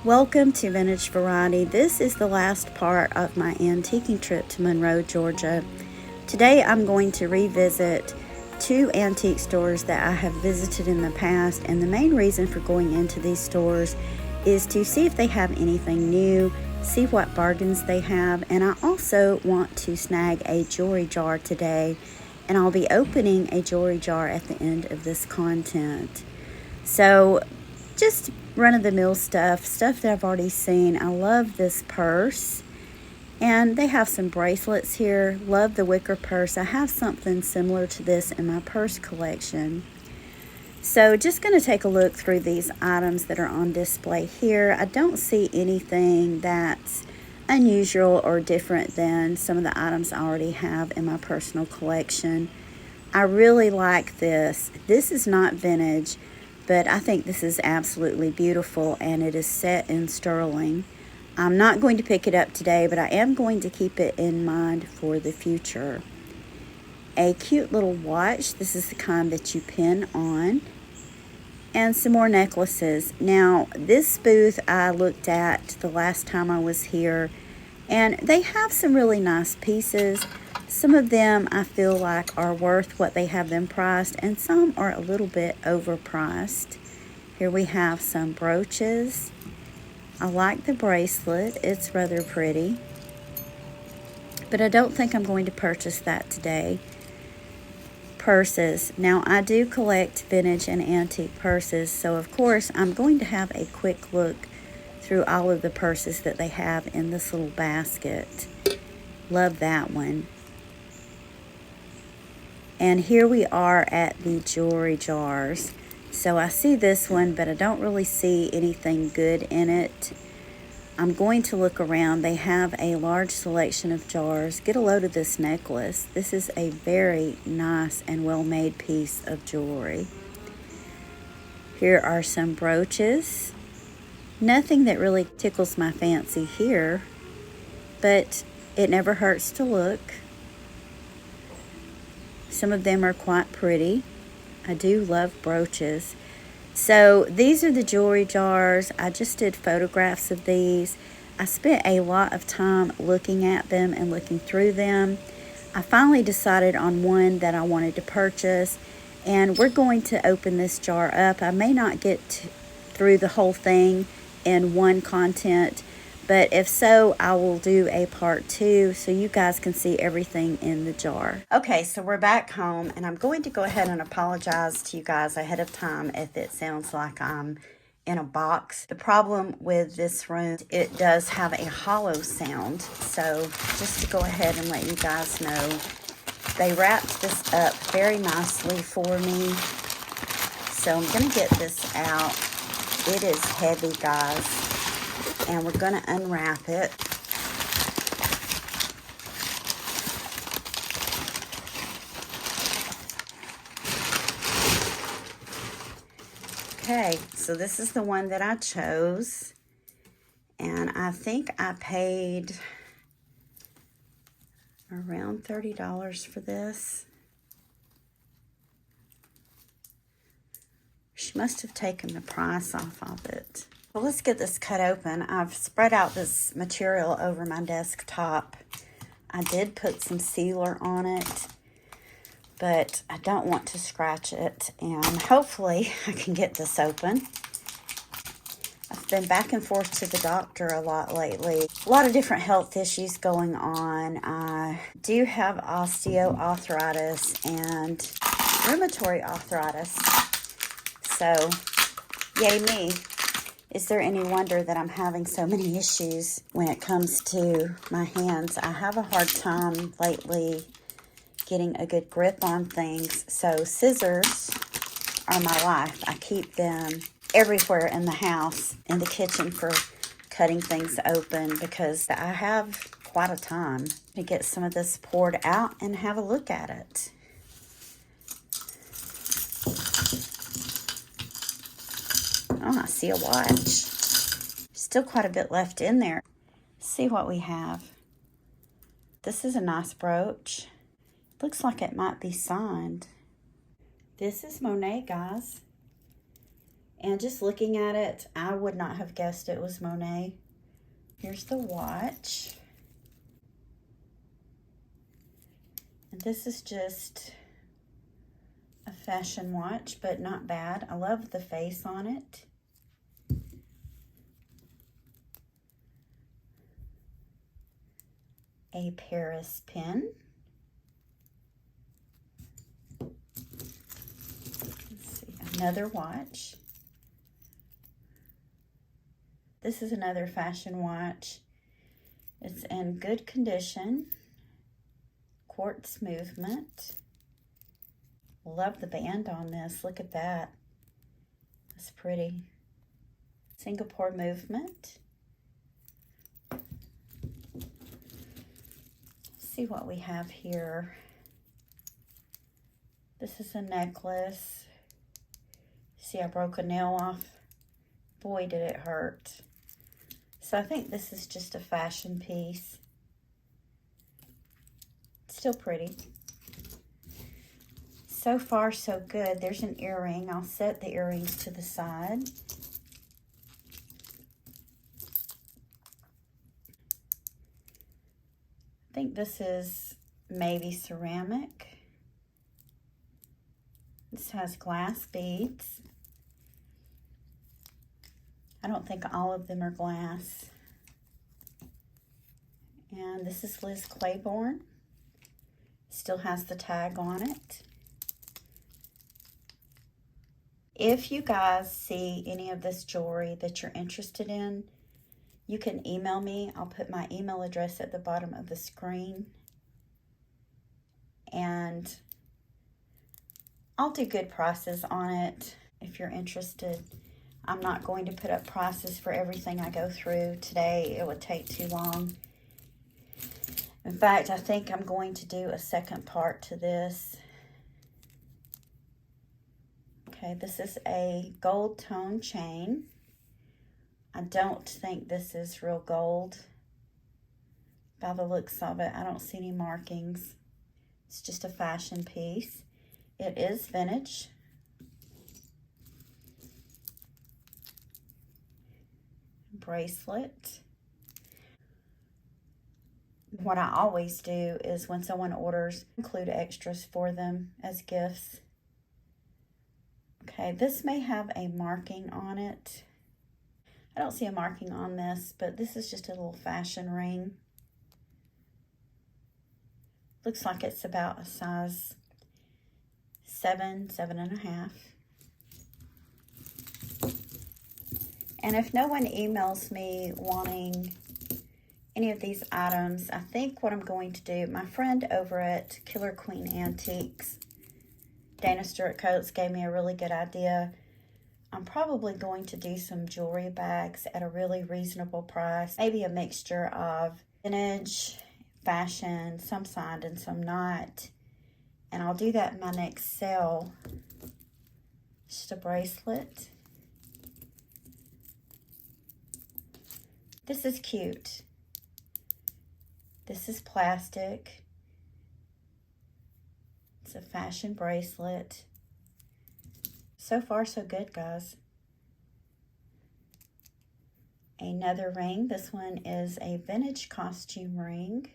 Welcome to Vintage Variety. This is the last part of my antiquing trip to Monroe, Georgia. Today I'm going to revisit two antique stores that I have visited in the past, and the main reason for going into these stores is to see if they have anything new, see what bargains they have, and I also want to snag a jewelry jar today, and I'll be opening a jewelry jar at the end of this content. So just run-of-the-mill stuff that I've already seen. I love this purse, and they have some bracelets here. Love the wicker purse. I have something similar to this in my purse collection. So just going to take a look through these items that are on display here. I don't see anything that's unusual or different than some of the items I already have in my personal collection. I really like this. This is not vintage, but I think this is absolutely beautiful, and it is set in sterling. I'm not going to pick it up today, but I am going to keep it in mind for the future. A cute little watch. This is the kind that you pin on. And some more necklaces. Now, this booth I looked at the last time I was here, and they have some really nice pieces. Some of them I feel like are worth what they have them priced, and some are a little bit overpriced. Here we have some brooches. I like the bracelet. It's rather pretty, but I don't think I'm going to purchase that today. Purses. Now, I do collect vintage and antique purses, so of course I'm going to have a quick look through all of the purses that they have in this little basket. Love that one. And here we are at the jewelry jars. So I see this one, but I don't really see anything good in it. I'm going to look around. They have a large selection of jars. Get a load of this necklace. This is a very nice and well-made piece of jewelry. Here are some brooches. Nothing that really tickles my fancy here, but it never hurts to look. Some of them are quite pretty. I do love brooches. So these are the jewelry jars. I just did photographs of these. I spent a lot of time looking at them and looking through them. I finally decided on one that I wanted to purchase, and we're going to open this jar up. I may not get through the whole thing in one content, but if so, I will do a part 2 so you guys can see everything in the jar. Okay, so we're back home, and I'm going to go ahead and apologize to you guys ahead of time if it sounds like I'm in a box. The problem with this room, it does have a hollow sound. So just to go ahead and let you guys know, they wrapped this up very nicely for me. So I'm going to get this out. It is heavy, guys. And we're going to unwrap it. Okay, so this is the one that I chose. And I think I paid around $30 for this. She must have taken the price off of it. Well, let's get this cut open. I've spread out this material over my desktop. I did put some sealer on it, but I don't want to scratch it, and hopefully I can get this open. I've been back and forth to the doctor a lot lately. A lot of different health issues going on. I do have osteoarthritis and rheumatoid arthritis. So, yay me. Is there any wonder that I'm having so many issues when it comes to my hands? I have a hard time lately getting a good grip on things. So scissors are my life. I keep them everywhere in the house, in the kitchen for cutting things open, because I have quite a time to get some of this poured out and have a look at it. Oh, I see a watch. Still quite a bit left in there. Let's see what we have. This is a nice brooch. Looks like it might be signed. This is Monet, guys. And just looking at it, I would not have guessed it was Monet. Here's the watch. And this is just a fashion watch, but not bad. I love the face on it. A Paris pin. Let's see, another watch. This is another fashion watch. It's in good condition. Quartz movement. Love the band on this. Look at that. That's pretty. Singapore movement. Let's see what we have here. This is a necklace. See, I broke a nail off. Boy, did it hurt. So I think this is just a fashion piece. Still pretty. So far, so good. There's an earring. I'll set the earrings to the side. I think this is maybe ceramic. This has glass beads. I don't think all of them are glass. And this is Liz Claiborne. Still has the tag on it. If you guys see any of this jewelry that you're interested in, you can email me. I'll put my email address at the bottom of the screen. And I'll do good prices on it if you're interested. I'm not going to put up prices for everything I go through today. It would take too long. In fact, I think I'm going to do a second part to this. Okay, this is a gold tone chain. I don't think this is real gold. By the looks of it, I don't see any markings. It's just a fashion piece. It is vintage. Bracelet. What I always do is when someone orders, include extras for them as gifts. Okay, this may have a marking on it. I don't see a marking on this, but this is just a little fashion ring. Looks like it's about a size 7, 7.5. And if no one emails me wanting any of these items, I think what I'm going to do, my friend over at Killer Queen Antiques, Dana Stewart Coates, gave me a really good idea. I'm probably going to do some jewelry bags at a really reasonable price. Maybe a mixture of vintage, fashion, some signed and some not. And I'll do that in my next sale. Just a bracelet. This is cute. This is plastic. It's a fashion bracelet. So far, so good, guys. Another ring. This one is a vintage costume ring.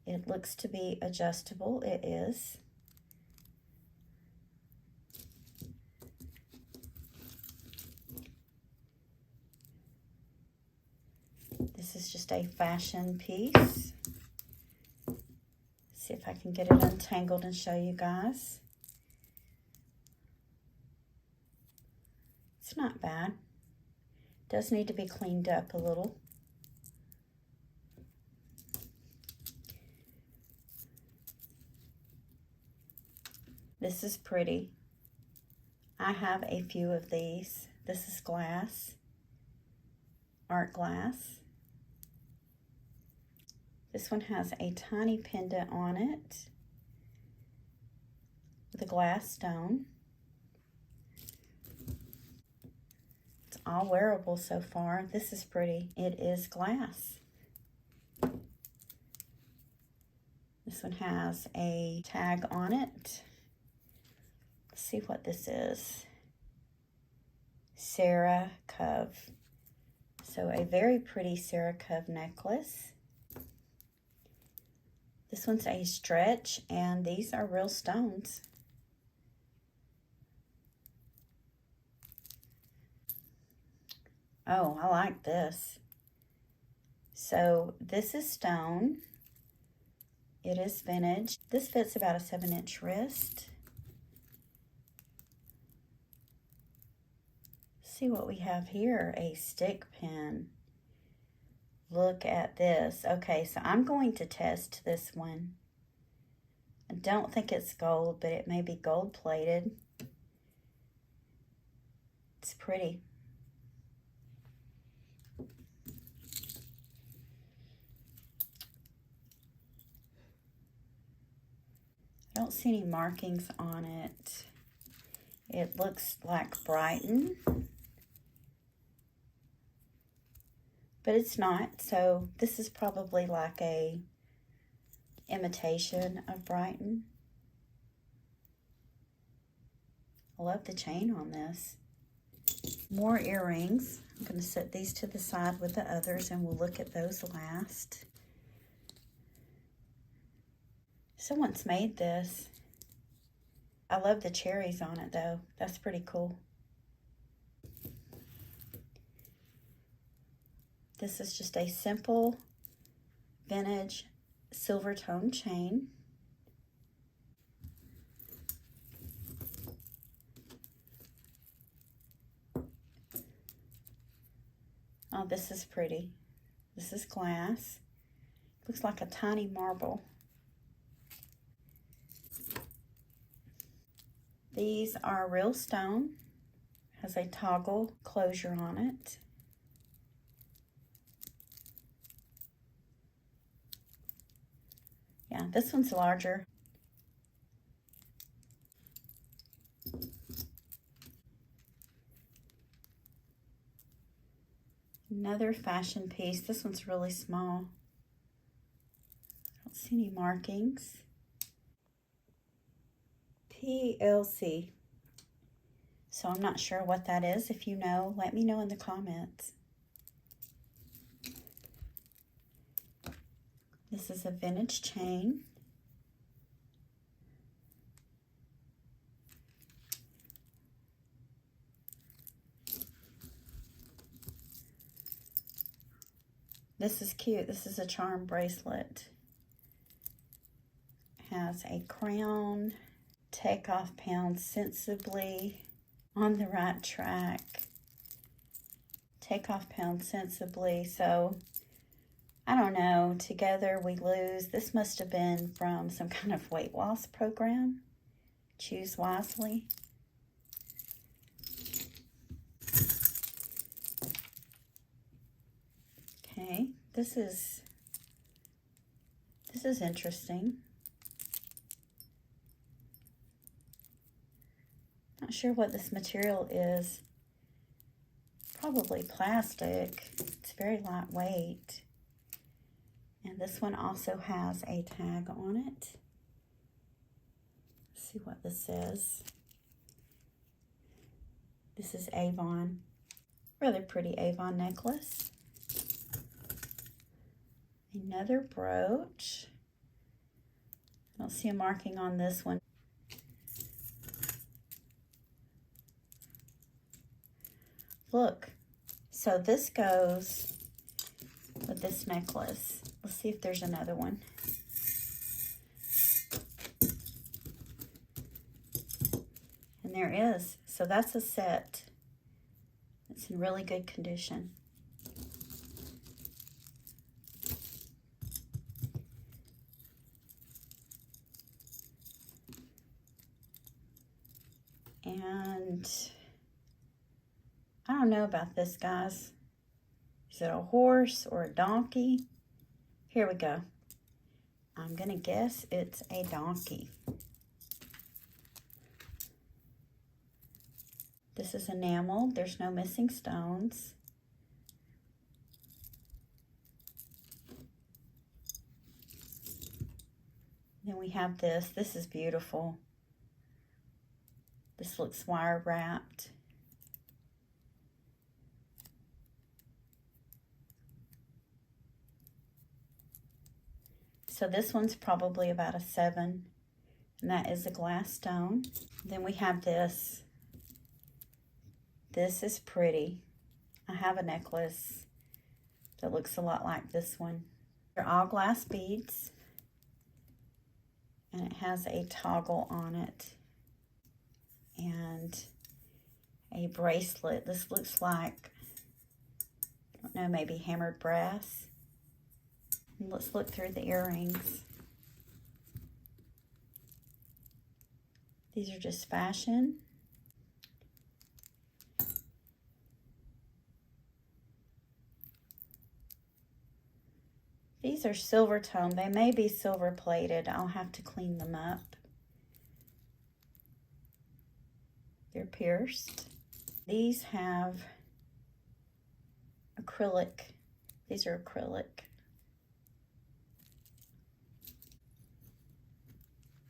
It looks to be adjustable. It is. This is just a fashion piece. See if I can get it untangled and show you guys. It's not bad. Does need to be cleaned up a little. This is pretty. I have a few of these. This is glass, art glass. This one has a tiny pendant on it with a glass stone. It's all wearable so far. This is pretty. It is glass. This one has a tag on it. Let's see what this is. Sarah Cove. So a very pretty Sarah Cove necklace. This one's a stretch, and these are real stones. Oh, I like this. So this is stone. It is vintage. This fits about a 7-inch wrist. See what we have here, a stick pin. Look at this. Okay, so I'm going to test this one. I don't think it's gold, but it may be gold plated. It's pretty. I don't see any markings on it. It looks like Brighton, but it's not. So this is probably like a imitation of Brighton. I love the chain on this. More earrings. I'm going to set these to the side with the others, and we'll look at those last. Someone's made this. I love the cherries on it though. That's pretty cool. This is just a simple vintage silver tone chain. Oh, this is pretty. This is glass. Looks like a tiny marble. These are real stone. Has a toggle closure on it. Yeah, this one's larger. Another fashion piece. This one's really small. I don't see any markings. PLC. So I'm not sure what that is. If you know, let me know in the comments. This is a vintage chain. This is cute. This is a charm bracelet. Has a crown. Take off pounds sensibly. On the right track. Take off pounds sensibly. So, I don't know. Together we lose. This must have been from some kind of weight loss program. Choose wisely. Okay, this is interesting. Not sure what this material is. Probably plastic. It's very lightweight. And this one also has a tag on it. Let's see what this says. This is Avon. Rather pretty Avon necklace. Another brooch. I don't see a marking on this one. Look, so this goes with this necklace. Let's see if there's another one. And there is. So that's a set. It's in really good condition. And I don't know about this, guys. Is it a horse or a donkey? Here we go. I'm gonna guess it's a donkey. This is enamel. There's no missing stones. Then we have this. This is beautiful. This looks wire wrapped. So this one's probably about a 7, and that is a glass stone. Then we have this. This is pretty. I have a necklace that looks a lot like this one. They're all glass beads, and it has a toggle on it and a bracelet. This looks like, I don't know, maybe hammered brass. And let's look through the earrings. These are just fashion. These are silver tone. They may be silver plated. I'll have to clean them up. They're pierced. These have acrylic. These are acrylic.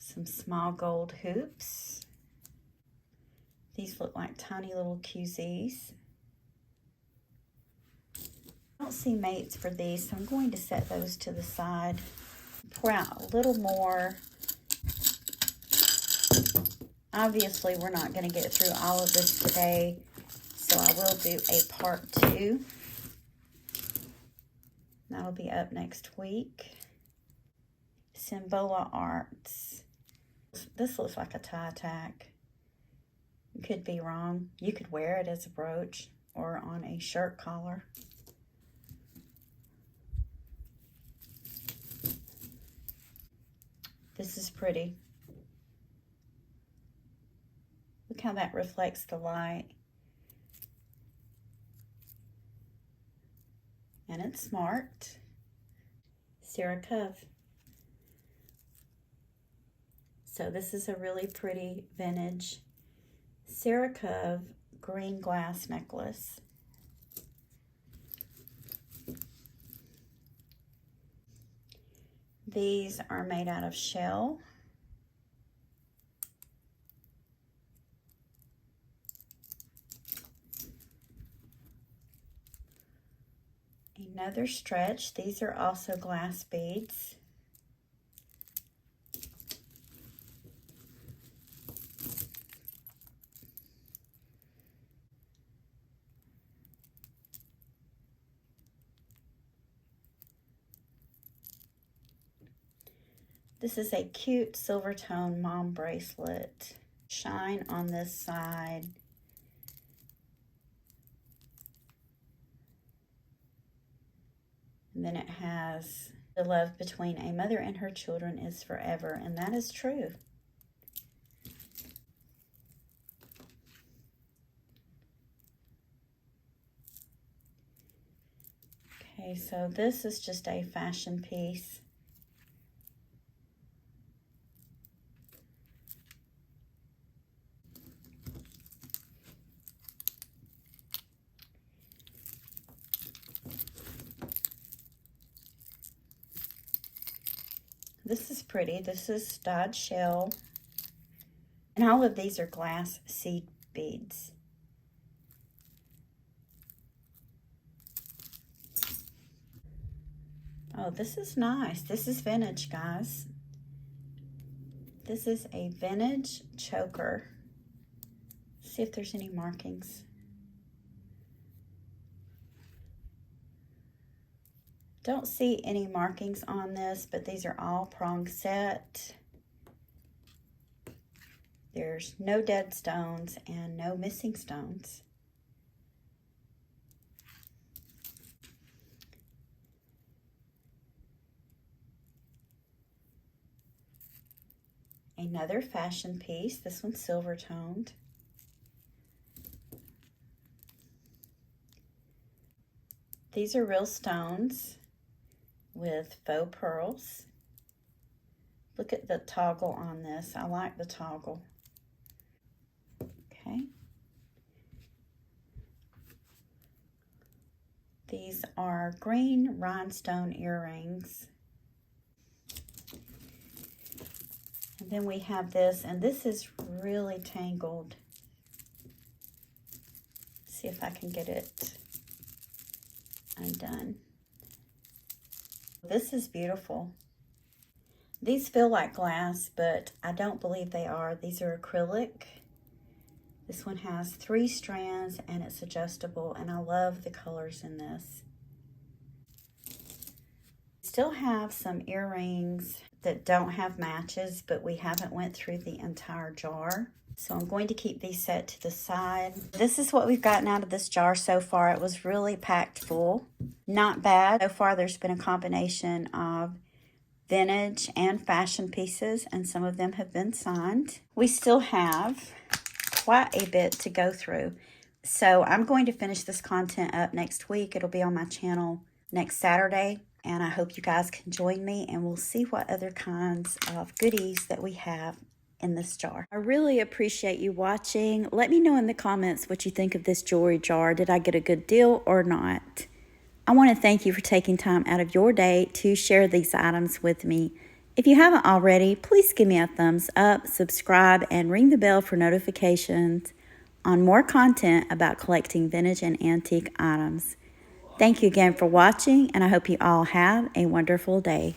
Some small gold hoops. These look like tiny little QZs. I don't see mates for these, so I'm going to set those to the side. Pour out a little more. Obviously, we're not going to get through all of this today, so I will do a part 2. That'll be up next week. Symbola Arts. This looks like a tie tack. Could be wrong. You could wear it as a brooch or on a shirt collar. This is pretty. Look how that reflects the light. And it's smart. Sarah Cove. So this is a really pretty vintage Sarah Cove green glass necklace. These are made out of shell. Another stretch. These are also glass beads. This is a cute silver tone mom bracelet. Shine on this side. And then it has, the love between a mother and her children is forever, and that is true. Okay, so this is just a fashion piece. This is pretty. This is dyed shell. And all of these are glass seed beads. Oh, this is nice. This is vintage, guys. This is a vintage choker. Let's see if there's any markings. Don't see any markings on this, but these are all prong set. There's no dead stones and no missing stones. Another fashion piece. This one's silver toned. These are real stones with faux pearls. Look at the toggle on this. I like the toggle. Okay. These are green rhinestone earrings. And then we have this, and this is really tangled. See if I can get it undone. This is beautiful. These feel like glass, but I don't believe they are. These are acrylic. This one has 3 strands and it's adjustable, and I love the colors in this. Still have some earrings that don't have matches, but we haven't went through the entire jar. So I'm going to keep these set to the side. This is what we've gotten out of this jar so far. It was really packed full. Not bad. So far there's been a combination of vintage and fashion pieces, and some of them have been signed. We still have quite a bit to go through. So I'm going to finish this content up next week. It'll be on my channel next Saturday. And I hope you guys can join me, and we'll see what other kinds of goodies that we have in this jar. I really appreciate you watching. Let me know in the comments what you think of this jewelry jar. Did I get a good deal or not? I want to thank you for taking time out of your day to share these items with me. If you haven't already, please give me a thumbs up, subscribe, and ring the bell for notifications on more content about collecting vintage and antique items. Thank you again for watching, and I hope you all have a wonderful day.